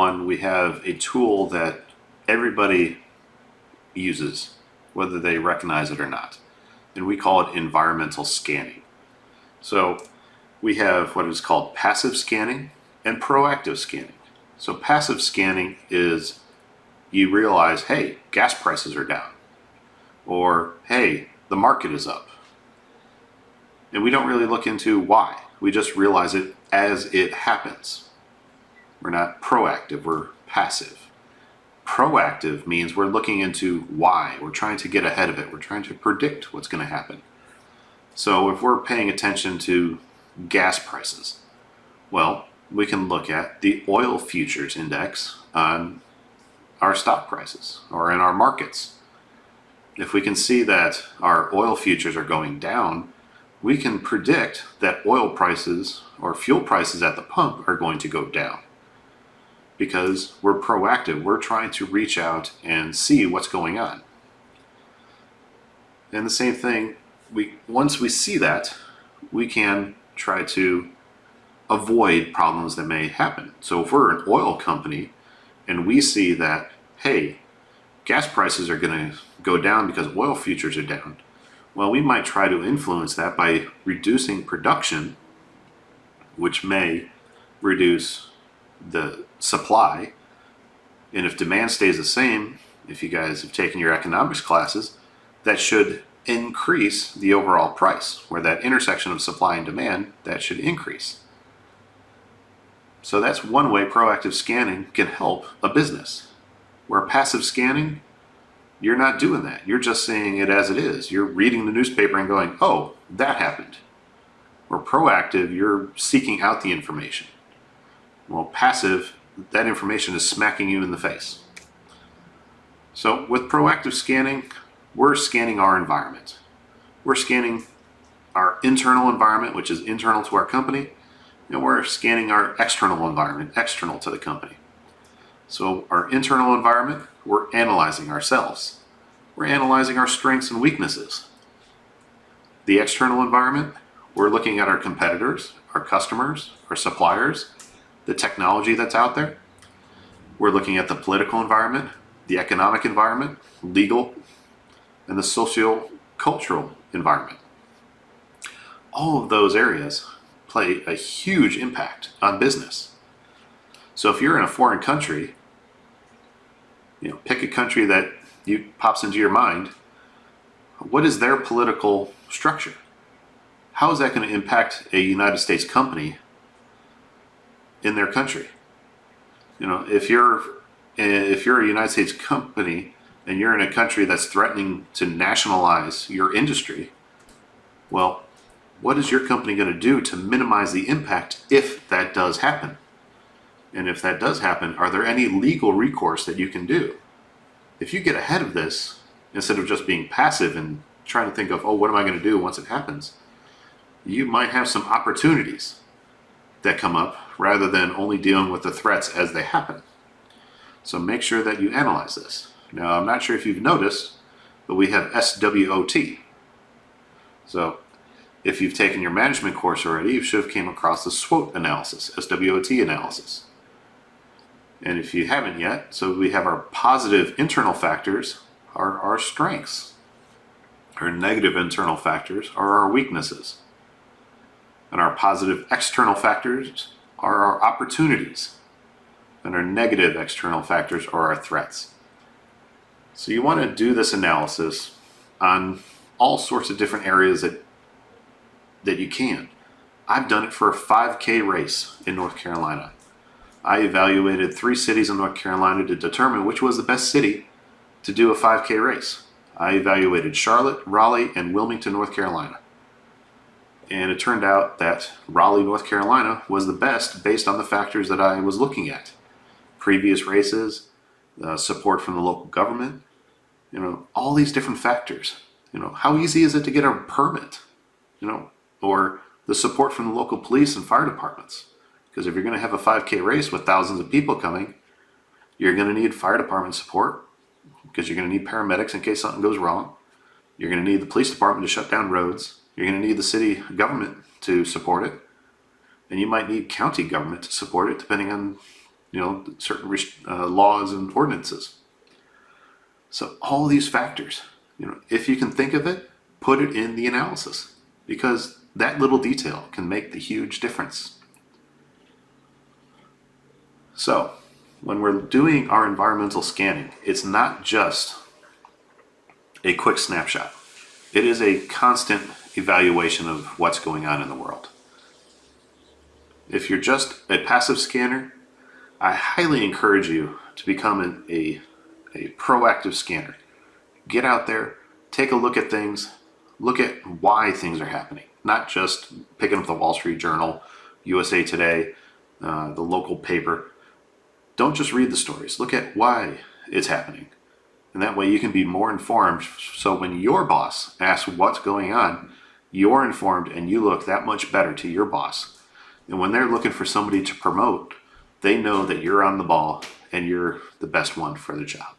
We have a tool that everybody uses, whether they recognize it or not, and we call it environmental scanning. So we have what is called passive scanning and proactive scanning. So passive scanning is you realize, hey, gas prices are down, or hey, the market is up. And we don't really look into why. We just realize it as it happens. We're not proactive, we're passive. Proactive means we're looking into why. We're trying to get ahead of it. We're trying to predict what's going to happen. So if we're paying attention to gas prices, well, we can look at the oil futures index on our stock prices or in our markets. If we can see that our oil futures are going down, we can predict that oil prices or fuel prices at the pump are going to go down. Because we're proactive, we're trying to reach out and see what's going on. And the same thing, once we see that, we can try to avoid problems that may happen. So if we're an oil company and we see that, hey, gas prices are going to go down because oil futures are down, well, we might try to influence that by reducing production, which may reduce the supply. And if demand stays the same, if you guys have taken your economics classes, that should increase the overall price, where that intersection of supply and demand, that should increase. So that's one way proactive scanning can help a business. Where passive scanning, you're not doing that. You're just seeing it as it is. You're reading the newspaper and going, oh, that happened. Where proactive, you're seeking out the information. Well, passive, that information is smacking you in the face. So with proactive scanning, we're scanning our environment. We're scanning our internal environment, which is internal to our company, and we're scanning our external environment, external to the company. So our internal environment, we're analyzing ourselves. We're analyzing our strengths and weaknesses. The external environment, we're looking at our competitors, our customers, our suppliers, the technology that's out there. We're looking at the political environment, the economic environment, legal, and the socio-cultural environment. All of those areas play a huge impact on business. So if you're in a foreign country, pick a country that pops into your mind. What is their political structure? How is that going to impact a United States company in their country? If you're a United States company and you're in a country that's threatening to nationalize your industry, well, what is your company going to do to minimize the impact if that does happen? And if that does happen, are there any legal recourse that you can do? If you get ahead of this, instead of just being passive and trying to think of, oh, what am I going to do once it happens? You might have some opportunities that come up rather than only dealing with the threats as they happen. So make sure that you analyze this. Now, I'm not sure if you've noticed, but we have SWOT. So if you've taken your management course already, you should have came across the SWOT analysis, SWOT analysis. And if you haven't yet, so we have our positive internal factors are our strengths. Our negative internal factors are our weaknesses. And our positive external factors are our opportunities. And our negative external factors are our threats. So you want to do this analysis on all sorts of different areas that you can. I've done it for a 5K race in North Carolina. I evaluated 3 cities in North Carolina to determine which was the best city to do a 5K race. I evaluated Charlotte, Raleigh, and Wilmington, North Carolina. And it turned out that Raleigh, North Carolina was the best based on the factors that I was looking at. Previous races, support from the local government, all these different factors. How easy is it to get a permit? Or the support from the local police and fire departments. Because if you're going to have a 5K race with thousands of people coming, you're going to need fire department support because you're going to need paramedics in case something goes wrong. You're going to need the police department to shut down roads. You're going to need the city government to support it. And you might need county government to support it depending on certain laws and ordinances. So all these factors, if you can think of it, put it in the analysis, because that little detail can make the huge difference. So when we're doing our environmental scanning, it's not just a quick snapshot. It is a constant evaluation of what's going on in the world. If you're just a passive scanner, I highly encourage you to become a proactive scanner. Get out there, take a look at things, look at why things are happening, not just picking up the Wall Street Journal, USA Today, the local paper. Don't just read the stories, look at why it's happening. And that way you can be more informed, so when your boss asks what's going on, you're informed and you look that much better to your boss. And when they're looking for somebody to promote, they know that you're on the ball and you're the best one for the job.